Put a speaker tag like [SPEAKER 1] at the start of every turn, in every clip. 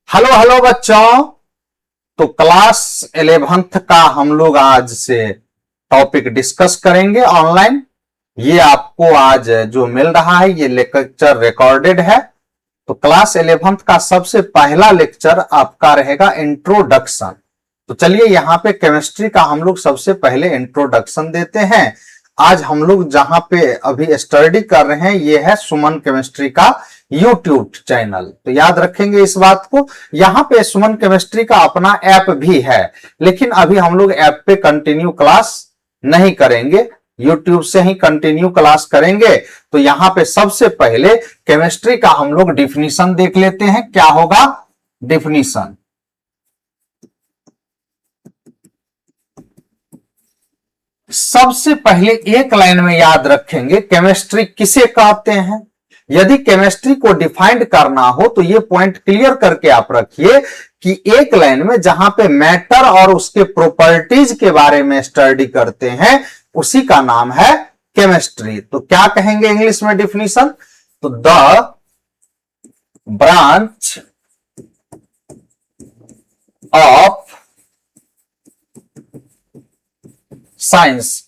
[SPEAKER 1] Hello hello बच्चों। तो class 11th का हम लोग आज से टॉपिक डिस्कस करेंगे ऑनलाइन। ये आपको आज जो मिल रहा है ये लेक्चर रिकॉर्डेड है। तो क्लास 11th का सबसे पहला लेक्चर आपका रहेगा इंट्रोडक्शन। तो चलिए यहाँ पे केमिस्ट्री का हम लोग सबसे पहले इंट्रोडक्शन देते हैं। आज हम लोग जहां पे अभी स्टडी कर रहे हैं ये है सुमन केमिस्ट्री का यूट्यूब चैनल। तो याद रखेंगे इस बात को। यहाँ पे सुमन केमिस्ट्री का अपना ऐप भी है, लेकिन अभी हम लोग ऐप पे कंटिन्यू क्लास नहीं करेंगे, यूट्यूब से ही कंटिन्यू क्लास करेंगे। तो यहाँ पे सबसे पहले केमिस्ट्री का हम लोग डिफिनीशन देख लेते हैं। क्या होगा डिफिनीशन? सबसे पहले एक लाइन में याद रखेंगे केमिस्ट्री किसे कहते हैं। यदि केमिस्ट्री को डिफाइंड करना हो तो ये पॉइंट क्लियर करके आप रखिए कि एक लाइन में जहां पे मैटर और उसके प्रॉपर्टीज के बारे में स्टडी करते हैं उसी का नाम है केमिस्ट्री। तो क्या कहेंगे इंग्लिश में डिफिनीशन? तो the branch of science.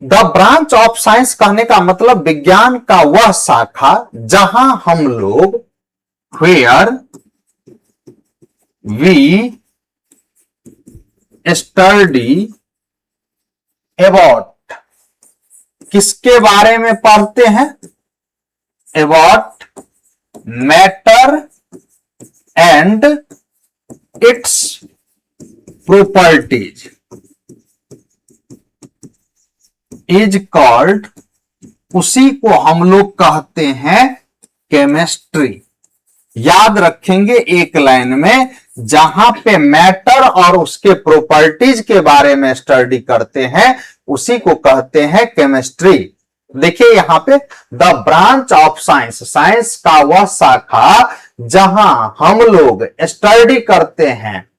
[SPEAKER 1] The branch of science कहने का मतलब विज्ञान का वह शाखा जहां हम लोग वेयर वी स्टडी अबाउट, किसके बारे में पढ़ते हैं? About matter and its properties is called, उसी को हम लोग कहते हैं केमिस्ट्री। याद रखेंगे एक लाइन में जहां पे मैटर और उसके प्रॉपर्टीज के बारे में स्टडी करते हैं उसी को कहते हैं केमिस्ट्री। देखिए यहां पे the branch of science, science का वह शाखा जहां हम लोग स्टडी करते हैं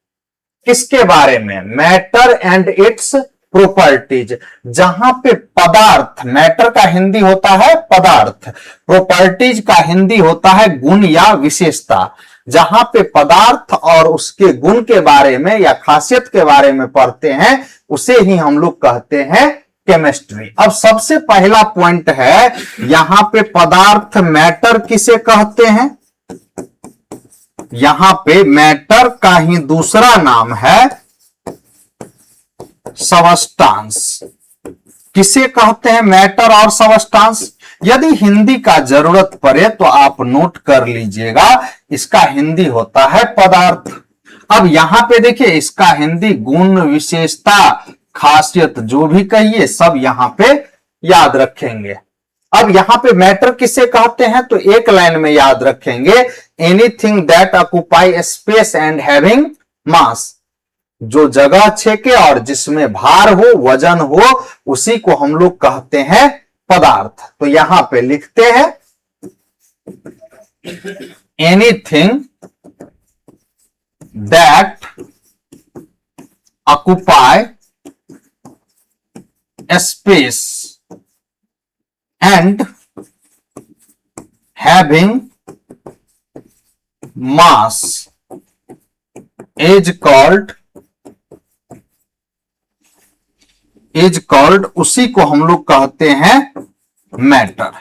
[SPEAKER 1] किसके बारे में? Matter and its properties. जहां पे पदार्थ, मैटर का हिंदी होता है पदार्थ, प्रॉपर्टीज का हिंदी होता है गुण या विशेषता। जहां पे पदार्थ और उसके गुण के बारे में या खासियत के बारे में पढ़ते हैं उसे ही हम लोग कहते हैं केमिस्ट्री। अब सबसे पहला पॉइंट है यहां पे पदार्थ मैटर किसे कहते हैं? यहां पे मैटर का ही दूसरा नाम है सबस्टांस। किसे कहते हैं मैटर और सबस्टांस? यदि हिंदी का जरूरत पड़े तो आप नोट कर लीजिएगा, इसका हिंदी होता है पदार्थ। अब यहां पे देखिए इसका हिंदी गुण, विशेषता, खासियत जो भी कहिए सब यहां पे याद रखेंगे। अब यहां पे मैटर किसे कहते हैं तो एक लाइन में याद रखेंगे anything that occupy space and having mass. जो जगह छेके और जिसमें भार हो, वजन हो, उसी को हम लोग कहते हैं पदार्थ। तो यहां पे लिखते हैं anything that occupy space and having mass is called, उसी को हम लोग कहते हैं मैटर।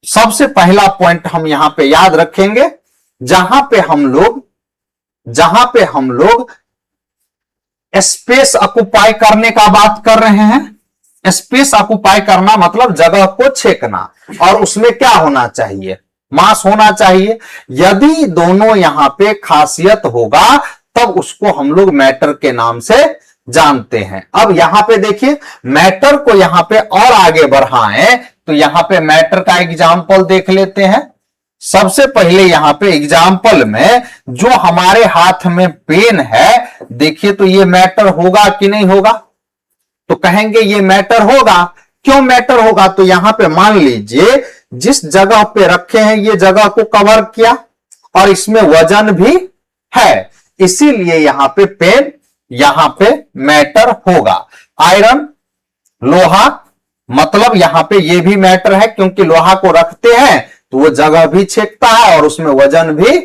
[SPEAKER 1] सबसे पहला पॉइंट हम यहां पे याद रखेंगे जहां पे हम लोग स्पेस ऑक्युपाई करने का बात कर रहे हैं। स्पेस ऑक्युपाई करना मतलब जगह को छेकना, और उसमें क्या होना चाहिए? मास होना चाहिए। यदि दोनों यहां पे खासियत होगा तब उसको हम लोग मैटर के नाम से जानते हैं। अब यहां पे देखिए मैटर को यहां पे और आगे बढ़ाएं तो यहां पे मैटर का एग्जाम्पल देख लेते हैं। सबसे पहले यहां पे एग्जाम्पल में जो हमारे हाथ में पेन है, देखिए तो ये मैटर होगा कि नहीं होगा? तो कहेंगे ये मैटर होगा। क्यों मैटर होगा? तो यहां पे मान लीजिए जिस जगह पे रखे हैं ये जगह को कवर किया और इसमें वजन भी है, इसीलिए यहां पे पेन, यहां पे मैटर होगा। आयरन, लोहा, मतलब यहां पे ये भी मैटर है क्योंकि लोहा को रखते हैं तो वो जगह भी छेकता है और उसमें वजन भी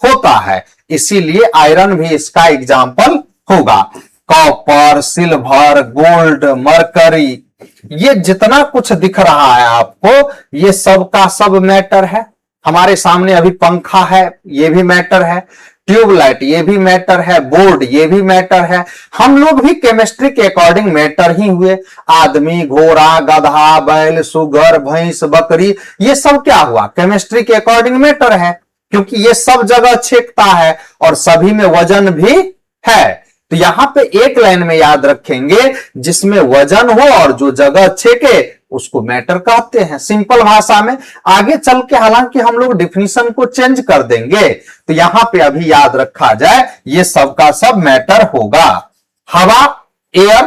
[SPEAKER 1] होता है, इसीलिए आयरन भी इसका एग्जाम्पल होगा। कॉपर, सिल्वर, गोल्ड, मरकरी, ये जितना कुछ दिख रहा है आपको, ये सब का सब मैटर है। हमारे सामने अभी पंखा है, ये भी मैटर है। ट्यूबलाइट, ये भी मैटर है। बोर्ड, ये भी मैटर है। हम लोग भी केमिस्ट्री के अकॉर्डिंग मैटर ही हुए। आदमी, घोड़ा, गधा, बैल, सुगर, भैंस, बकरी, ये सब क्या हुआ? केमिस्ट्री के अकॉर्डिंग मैटर है, क्योंकि ये सब जगह छेकता है और सभी में वजन भी है। तो यहां पे एक लाइन में याद रखेंगे, जिसमें वजन हो और जो जगह छेके उसको मैटर कहते हैं, सिंपल भाषा में। आगे चल के हालांकि हम लोग डिफिनीशन को चेंज कर देंगे, तो यहां पे अभी याद रखा जाए, ये सब का सब मैटर होगा। हवा, एयर,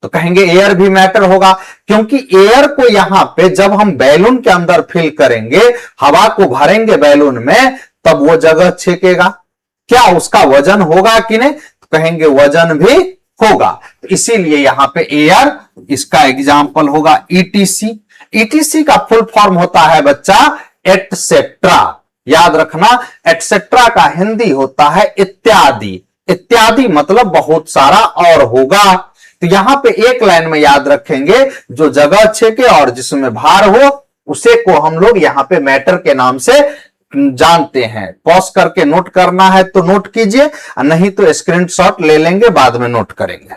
[SPEAKER 1] तो कहेंगे एयर भी मैटर होगा, क्योंकि एयर को यहां पे जब हम बैलून के अंदर फिल करेंगे, हवा को भरेंगे बैलून में, तब वो जगह छेकेगा। क्या उसका वजन होगा कि नहीं? तो कहेंगे वजन भी होगा। तो इसीलिए यहां पे एयर इसका एग्जाम्पल होगा। ईटीसी, ईटीसी का फुल फॉर्म होता है बच्चा एटसेट्रा। याद रखना, एटसेट्रा का हिंदी होता है इत्यादि। इत्यादि मतलब बहुत सारा और होगा। तो यहां पे एक लाइन में याद रखेंगे, जो जगह छेके और जिसमें भार हो, उसे को हम लोग यहां पे मैटर के नाम से जानते हैं। पॉज करके नोट करना है तो नोट कीजिए, नहीं तो स्क्रीनशॉट ले लेंगे, बाद में नोट करेंगे।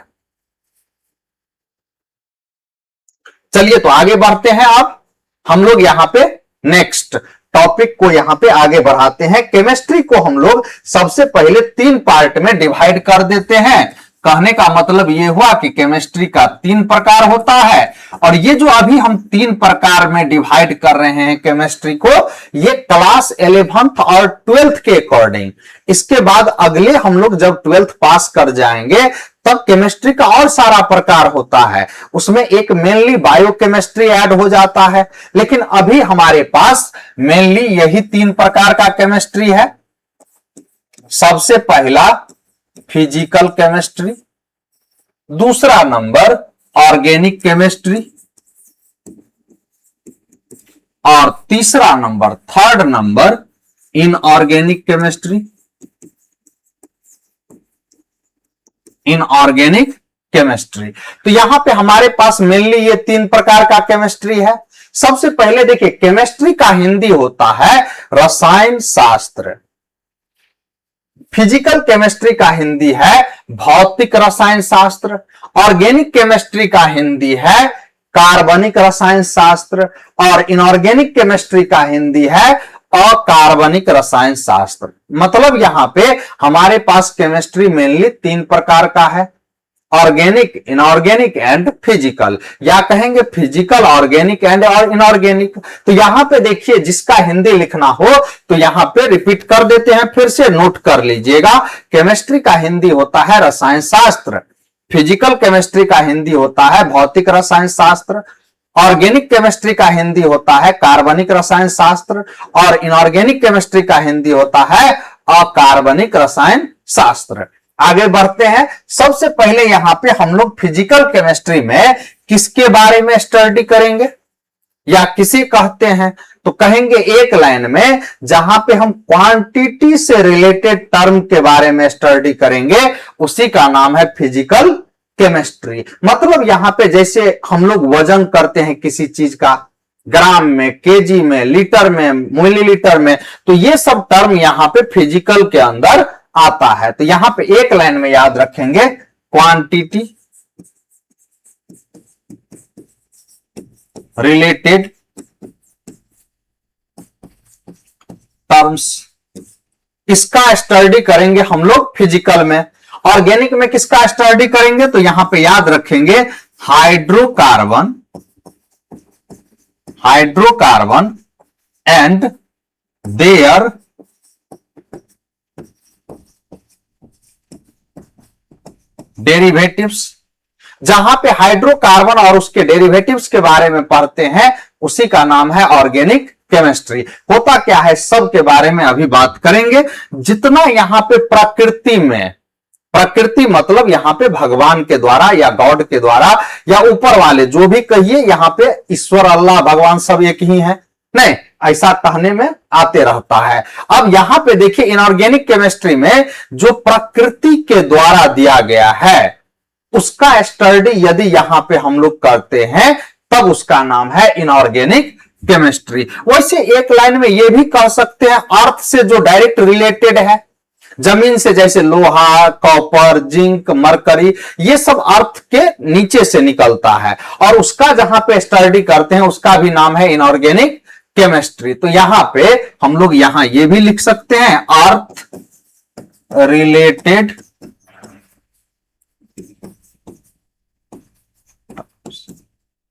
[SPEAKER 1] चलिए तो आगे बढ़ते हैं। अब हम लोग यहां पे नेक्स्ट टॉपिक को यहां पे आगे बढ़ाते हैं। केमिस्ट्री को हम लोग सबसे पहले 3 पार्ट में डिवाइड कर देते हैं। कहने का मतलब यह हुआ कि केमिस्ट्री का 3 प्रकार होता है, और ये जो अभी हम 3 प्रकार में डिवाइड कर रहे हैं केमिस्ट्री को, ये क्लास 11th और 12th के अकॉर्डिंग। इसके बाद अगले हम लोग जब 12th पास कर जाएंगे, तब केमिस्ट्री का और सारा प्रकार होता है, उसमें एक मेनली बायोकेमिस्ट्री ऐड हो जाता है। लेकिन अभी हमारे पास मेनली यही 3 प्रकार का केमिस्ट्री है। सबसे पहला फिजिकल केमिस्ट्री, दूसरा नंबर ऑर्गेनिक केमिस्ट्री, और तीसरा number, third number inorganic chemistry. Inorganic chemistry, तो यहां पे हमारे पास मेनली ये 3 प्रकार का केमिस्ट्री है। सबसे पहले देखिए, केमिस्ट्री का हिंदी होता है रसायन शास्त्र। फिजिकल केमिस्ट्री का हिंदी है भौतिक रसायन शास्त्र। ऑर्गेनिक केमिस्ट्री का हिंदी है कार्बनिक रसायन शास्त्र, और इनऑर्गेनिक केमिस्ट्री का हिंदी है अकार्बनिक रसायन शास्त्र। मतलब यहां पे हमारे पास केमिस्ट्री मेनली 3 प्रकार का है, ऑर्गेनिक, इनऑर्गेनिक एंड फिजिकल, या कहेंगे फिजिकल, ऑर्गेनिक एंड और इनऑर्गेनिक। तो यहां पे देखिए, जिसका हिंदी लिखना हो तो यहां पे रिपीट कर देते हैं, फिर से नोट कर लीजिएगा। केमिस्ट्री का हिंदी होता है रसायन शास्त्र, फिजिकल केमिस्ट्री का हिंदी होता है भौतिक रसायन शास्त्र, ऑर्गेनिक केमिस्ट्री का हिंदी होता है कार्बनिक रसायन शास्त्र, और इनऑर्गेनिक केमिस्ट्री का हिंदी होता है अकार्बनिक रसायन शास्त्र। आगे बढ़ते हैं। सबसे पहले यहां पे हम लोग फिजिकल केमिस्ट्री में किसके बारे में स्टडी करेंगे, या किसे कहते हैं? तो कहेंगे एक लाइन में, जहां पे हम क्वांटिटी से रिलेटेड टर्म के बारे में स्टडी करेंगे, उसी का नाम है फिजिकल केमिस्ट्री। मतलब यहां पे जैसे हम लोग वजन करते हैं किसी चीज का, ग्राम में, केजी में, लीटर में, मिलीलीटर में, तो ये सब टर्म यहां पे फिजिकल के अंदर आता है। तो यहां पे एक लाइन में याद रखेंगे, क्वांटिटी रिलेटेड टर्म्स, इसका स्टडी करेंगे हम लोग फिजिकल में। ऑर्गेनिक में किसका स्टडी करेंगे? तो यहां पे याद रखेंगे hydrocarbon, hydrocarbon and their derivatives. जहां पे हाइड्रोकार्बन और उसके डेरिवेटिव्स के बारे में पढ़ते हैं, उसी का नाम है ऑर्गेनिक केमिस्ट्री। होता क्या है, सब के बारे में अभी बात करेंगे। जितना यहां पे प्रकृति में, प्रकृति मतलब यहां पे भगवान के द्वारा या गॉड के द्वारा या ऊपर वाले जो भी कहिए, यहां पे ईश्वर, अल्लाह, भगवान सब एक ही है। नहीं, ऐसा कहने में आते रहता है। अब यहां पे देखिए इनऑर्गेनिक केमिस्ट्री में जो प्रकृति के द्वारा दिया गया है उसका स्टडी यदि यहां पे हम लोग करते हैं तब उसका नाम है इनऑर्गेनिक केमिस्ट्री। वैसे एक लाइन में यह भी कह सकते हैं अर्थ से जो डायरेक्ट रिलेटेड है, जमीन से, जैसे लोहा, कॉपर, जिंक, मरकरी, ये सब अर्थ के नीचे से निकलता है और उसका जहां पे स्टडी करते हैं उसका भी नाम है इनऑर्गेनिक केमिस्ट्री। तो यहां पे हम लोग यहां ये भी लिख सकते हैं अर्थ रिलेटेड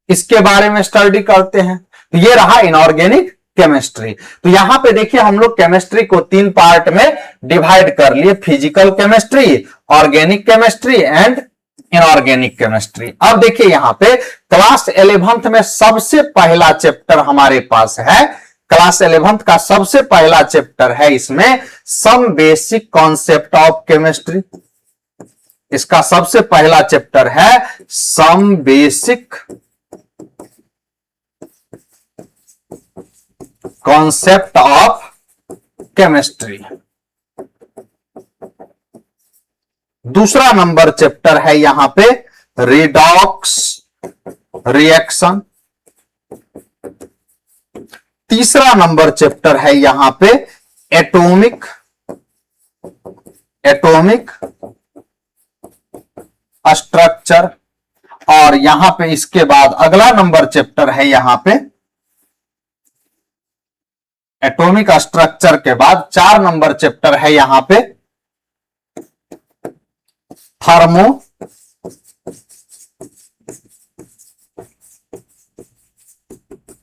[SPEAKER 1] इसके बारे में स्टडी करते हैं। तो ये रहा इनऑर्गेनिक केमिस्ट्री। तो यहां पे देखिए हम लोग केमिस्ट्री को 3 पार्ट में डिवाइड कर लिए, physical chemistry, organic chemistry and inorganic chemistry. अब देखिए यहां पे क्लास 11th में सबसे पहला चैप्टर हमारे पास है, क्लास 11th का सबसे पहला चैप्टर है इसमें some basic concept of chemistry. इसका सबसे पहला चैप्टर है some basic concept of chemistry. दूसरा नंबर चैप्टर है यहां पे रिडॉक्स रिएक्शन। तीसरा नंबर चैप्टर है यहां पे एटॉमिक स्ट्रक्चर। और यहां पे इसके बाद अगला नंबर चैप्टर है यहां पे एटॉमिक स्ट्रक्चर के बाद 4 नंबर चैप्टर है यहां पे थर्मो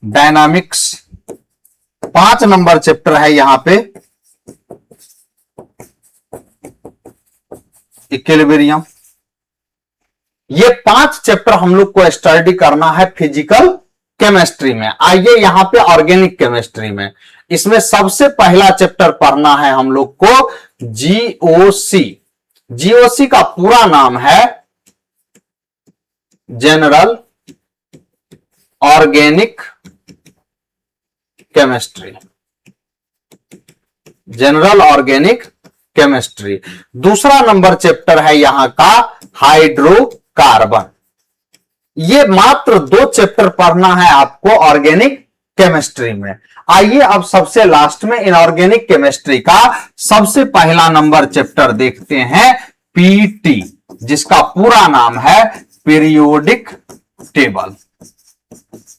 [SPEAKER 1] डायनामिक्स। 5 नंबर चैप्टर है यहां पे इक्विलिब्रियम। ये 5 चैप्टर हम लोग को स्टडी करना है फिजिकल केमिस्ट्री में। आइए यहां पे ऑर्गेनिक केमिस्ट्री में, इसमें सबसे पहला चैप्टर पढ़ना है हम लोग को जीओसी। जीओसी का पूरा नाम है general organic chemistry. General organic chemistry. दूसरा नंबर चैप्टर है यहां का हाइड्रोकार्बन। ये मात्र 2 चैप्टर पढ़ना है आपको ऑर्गेनिक केमिस्ट्री में। आइए अब सबसे लास्ट में इनऑर्गेनिक केमिस्ट्री का सबसे पहला नंबर चैप्टर देखते हैं पीटी, जिसका पूरा नाम है पीरियोडिक टेबल।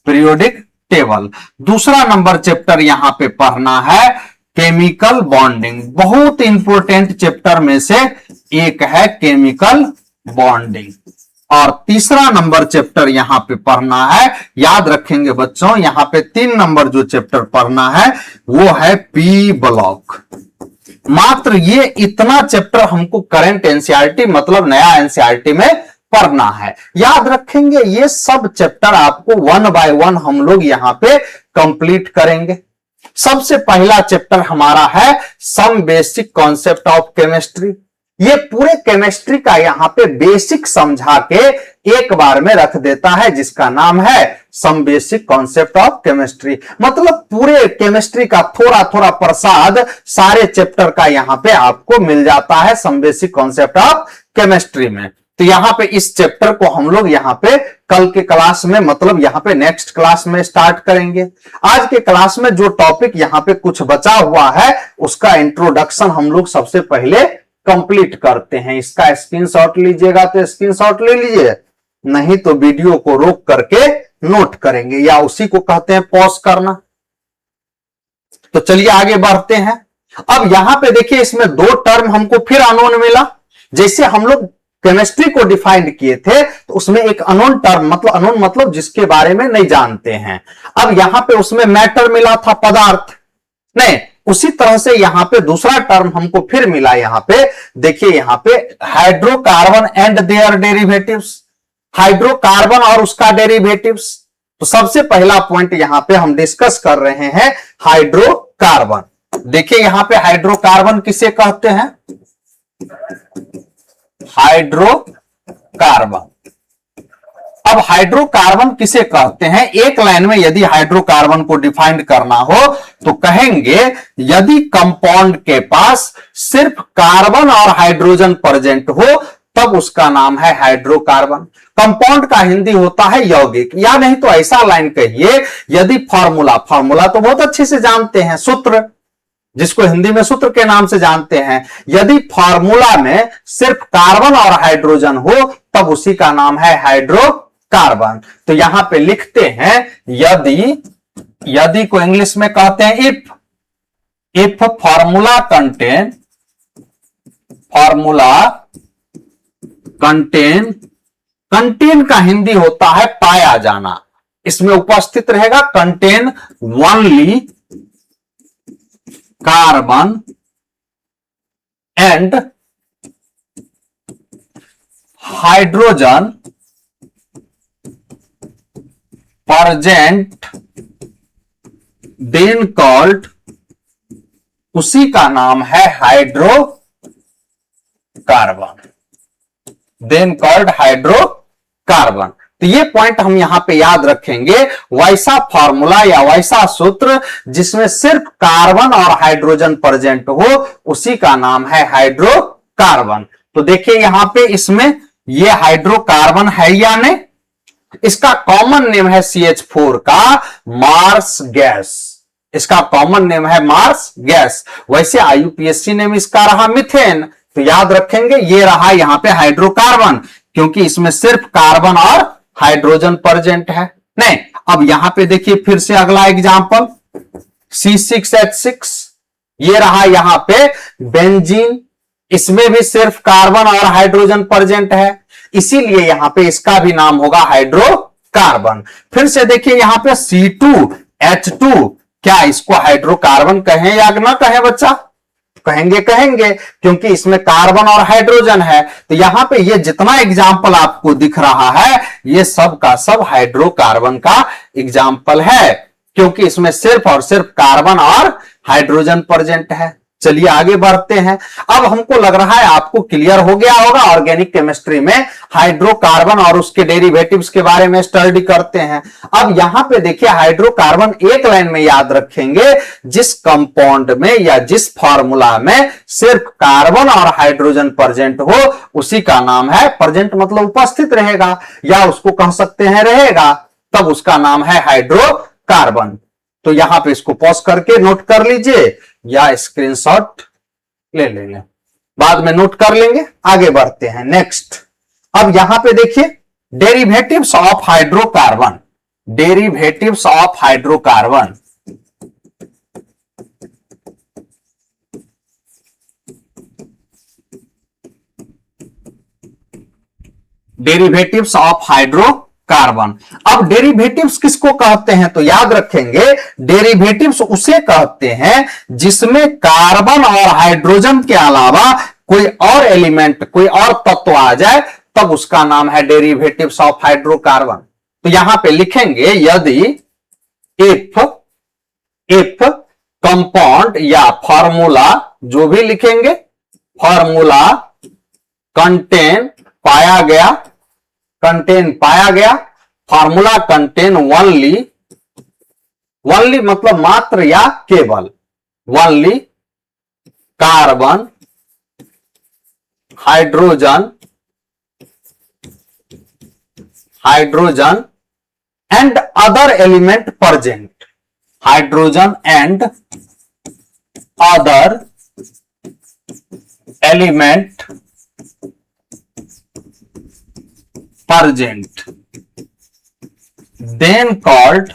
[SPEAKER 1] Periodic table. दूसरा नंबर चैप्टर यहां पे पढ़ना है केमिकल बॉन्डिंग। बहुत इंपॉर्टेंट चैप्टर में से एक है केमिकल बॉन्डिंग। और तीसरा नंबर चैप्टर यहां पे पढ़ना है, याद रखेंगे बच्चों, यहां पे 3 नंबर जो चैप्टर पढ़ना है वो है पी ब्लॉक। मात्र ये इतना चैप्टर हमको करंट एनसीईआरटी मतलब नया एनसीईआरटी में पढ़ना है। याद रखेंगे ये सब चैप्टर आपको 1 बाय 1 हम लोग यहां पे कंप्लीट करेंगे। सबसे पहला चैप्टर हमारा है some basic concept of chemistry. ये पूरे केमिस्ट्री का यहां पे बेसिक समझा के एक बार में रख देता है, जिसका नाम है some basic concept of chemistry. मतलब पूरे केमिस्ट्री का थोड़ा थोड़ा प्रसाद सारे चैप्टर का यहां पे आपको मिल जाता है some basic concept of chemistry में। तो यहां पे इस चैप्टर को हम लोग यहां पे कल के क्लास में मतलब यहां पे नेक्स्ट क्लास में स्टार्ट करेंगे। आज के क्लास में जो टॉपिक यहां पे कुछ बचा हुआ है उसका इंट्रोडक्शन हम लोग सबसे पहले कंप्लीट करते हैं। इसका स्क्रीनशॉट लीजिएगा तो स्क्रीनशॉट ले लीजिए, नहीं तो वीडियो को रोक करके नोट करेंगे, या उसी को कहते हैं पॉज करना। तो चलिए आगे बढ़ते हैं। अब यहां पे देखिए इसमें 2 टर्म हमको फिर अननोन मिला। जैसे हम लोग केमिस्ट्री को डिफाइंड किए थे तो उसमें एक अननोन टर्म मतलब अननोन मतलब जिसके बारे में नहीं जानते हैं। अब यहां पे उसमें मैटर मिला था, पदार्थ नहीं। उसी तरह से यहां पे दूसरा टर्म हमको फिर मिला। यहां पे देखिए यहां पे hydrocarbon and their derivatives, hydrocarbon और उसका डेरिवेटिव्स। तो सबसे पहला पॉइंट यहां पे हम डिस्कस कर रहे हैं हाइड्रोकार्बन। देखिए यहां पे हाइड्रोकार्बन किसे कहते हैं, हाइड्रोकार्बन। अब हाइड्रोकार्बन किसे कहते हैं, एक लाइन में यदि हाइड्रोकार्बन को डिफाइन करना हो तो कहेंगे यदि कंपाउंड के पास सिर्फ कार्बन और हाइड्रोजन प्रेजेंट हो तब उसका नाम है हाइड्रोकार्बन। कंपाउंड का हिंदी होता है यौगिक, या नहीं तो ऐसा लाइन कहिए, यदि फॉर्मूला, फॉर्मूला तो बहुत अच्छे से जानते हैं, सूत्र, जिसको हिंदी में सूत्र के नाम से जानते हैं, यदि फॉर्मूला में सिर्फ कार्बन और हाइड्रोजन हो तब उसी का नाम है हाइड्रोकार्बन। तो यहां पे लिखते हैं यदि, यदि को इंग्लिश में कहते हैं if formula contain, formula contain, contain का हिंदी होता है पाया जाना, इसमें उपस्थित रहेगा contain only carbon and hydrogen present then called, उसी का नाम है हाइड्रोकार्बन, देन कॉल्ड हाइड्रोकार्बन। तो ये पॉइंट हम यहां पे याद रखेंगे, वैसा फॉर्मूला या वैसा सूत्र जिसमें सिर्फ कार्बन और हाइड्रोजन प्रेजेंट हो उसी का नाम है हाइड्रोकार्बन। तो देखिए यहां पे इसमें ये हाइड्रोकार्बन है या नहीं, इसका कॉमन नेम है CH4 का मार्स गैस, इसका कॉमन नेम है मार्स गैस। वैसे IUPAC नेम इसका रहा मीथेन, तो याद रखेंगे ये रहा यहां पे हाइड्रोकार्बन, क्योंकि इसमें सिर्फ कार्बन और हाइड्रोजन प्रेजेंट है। नहीं, अब यहां पे देखिए फिर से अगला एग्जांपल C6H6, ये रहा यहां पे बेंजीन, इसमें भी सिर्फ कार्बन और हाइड्रोजन प्रेजेंट है, इसीलिए यहां पे इसका भी नाम होगा हाइड्रोकार्बन। फिर से देखिए यहां पे C2H2, क्या इसको हाइड्रोकार्बन कहें या ना कहें बच्चा, कहेंगे, कहेंगे, क्योंकि इसमें कार्बन और हाइड्रोजन है। तो यहां पे ये जितना एग्जाम्पल आपको दिख रहा है ये सब का सब हाइड्रोकार्बन का एग्जाम्पल है, क्योंकि इसमें सिर्फ और सिर्फ कार्बन और हाइड्रोजन प्रेजेंट है। चलिए आगे बढ़ते हैं। अब हमको लग रहा है आपको क्लियर हो गया होगा, ऑर्गेनिक केमिस्ट्री में हाइड्रोकार्बन और उसके डेरिवेटिव्स के बारे में स्टडी करते हैं। अब यहां पे देखिए हाइड्रोकार्बन एक लाइन में याद रखेंगे, जिस कंपाउंड में या जिस फॉर्मूला में सिर्फ कार्बन और हाइड्रोजन प्रेजेंट हो उसी का नाम है, प्रेजेंट मतलब उपस्थित रहेगा या उसको कह सकते हैं रहेगा, तब उसका नाम है हाइड्रोकार्बन। तो यहां पे इसको पॉज करके नोट कर लीजिए या स्क्रीनशॉट ले लेंगे, बाद में नोट कर लेंगे। आगे बढ़ते हैं नेक्स्ट। अब यहां पे देखिए derivatives of hydrocarbon, derivatives of hydrocarbon, derivatives of hydrocarbon. अब डेरिवेटिव्स किसको कहते हैं तो याद रखेंगे, डेरिवेटिव्स उसे कहते हैं जिसमें कार्बन और हाइड्रोजन के अलावा कोई और एलिमेंट, कोई और तत्व आ जाए तब उसका नाम है डेरिवेटिव्स ऑफ हाइड्रोकार्बन। तो यहां पे लिखेंगे यदि इफ कंपाउंड या फॉर्मूला, जो भी लिखेंगे, फॉर्मूला कंटेन पाया गया, कंटेन पाया गया, फॉर्मूला कंटेन ओनली, ओनली मतलब मात्र या केवल, only carbon, hydrogen, hydrogen and other element present, hydrogen and other element present, then called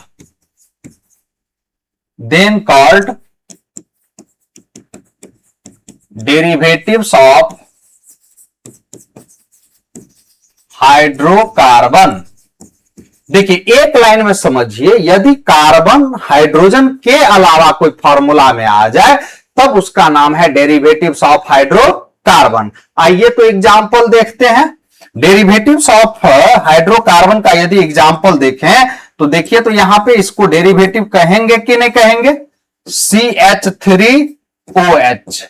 [SPEAKER 1] derivatives of hydrocarbon. देखिए एक लाइन में समझिए, यदि कार्बन हाइड्रोजन के अलावा कोई फॉर्मूला में आ जाए तब उसका नाम है डेरिवेटिव्स ऑफ हाइड्रोकार्बन। आइए तो एग्जांपल देखते हैं। डेरिवेटिव्स ऑफ हाइड्रोकार्बन का यदि एग्जांपल देखें तो देखिए, तो यहां पे इसको डेरिवेटिव कहेंगे कि नहीं कहेंगे, CH3OH,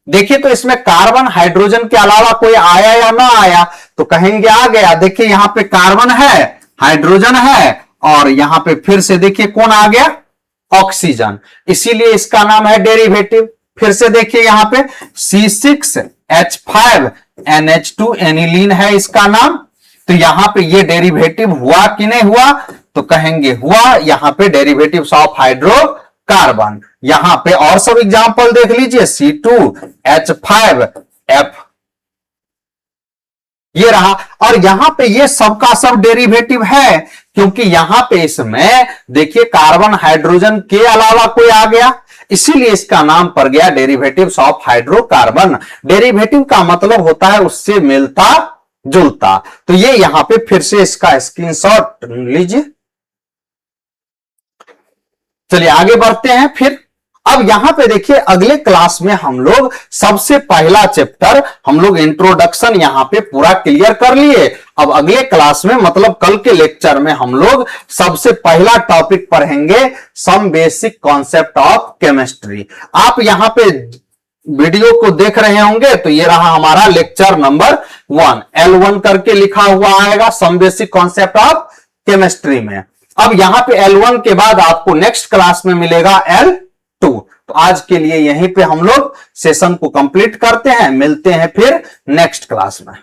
[SPEAKER 1] देखिए तो इसमें कार्बन हाइड्रोजन के अलावा कोई आया या ना आया, तो कहेंगे आ गया। देखिए यहां पे कार्बन है, हाइड्रोजन है, और यहां पे फिर से देखिए कौन आ गया, ऑक्सीजन, इसीलिए इसका नाम है डेरिवेटिव। फिर से देखिए यहां पे C6H5NH2 एनिलीन है इसका नाम, तो यहां पे ये डेरिवेटिव हुआ कि नहीं हुआ, तो कहेंगे हुआ। यहां पे डेरिवेटिव्स ऑफ हाइड्रोकार्बन। यहां पे और सब एग्जांपल देख लीजिए, C2H5F ये रहा, और यहां पे ये सबका सब डेरिवेटिव है, क्योंकि यहां पे इसमें देखिए कार्बन हाइड्रोजन के अलावा कोई आ गया, इसीलिए इसका नाम पड़ गया डेरिवेटिव्स ऑफ हाइड्रोकार्बन। डेरिवेटिव का मतलब होता है उससे मिलता जुलता। तो ये यहां पे फिर से इसका स्क्रीनशॉट लीजिए। चलिए आगे बढ़ते हैं फिर। अब यहां पे देखिए अगले क्लास में हम लोग सबसे पहला चैप्टर हम लोग इंट्रोडक्शन यहां पे पूरा क्लियर कर लिए। अब अगले क्लास में मतलब कल के लेक्चर में हम लोग सबसे पहला टॉपिक पढ़ेंगे some basic concept of chemistry. आप यहां पे वीडियो को देख रहे होंगे तो ये रहा हमारा लेक्चर नंबर 1, L1 करके लिखा हुआ आएगा some basic concept of chemistry में। अब यहां पे L1 के बाद आपको नेक्स्ट क्लास में मिलेगा L2। तो आज के लिए यहीं पे हम लोग सेशन को कंप्लीट करते हैं, मिलते हैं फिर नेक्स्ट क्लास में।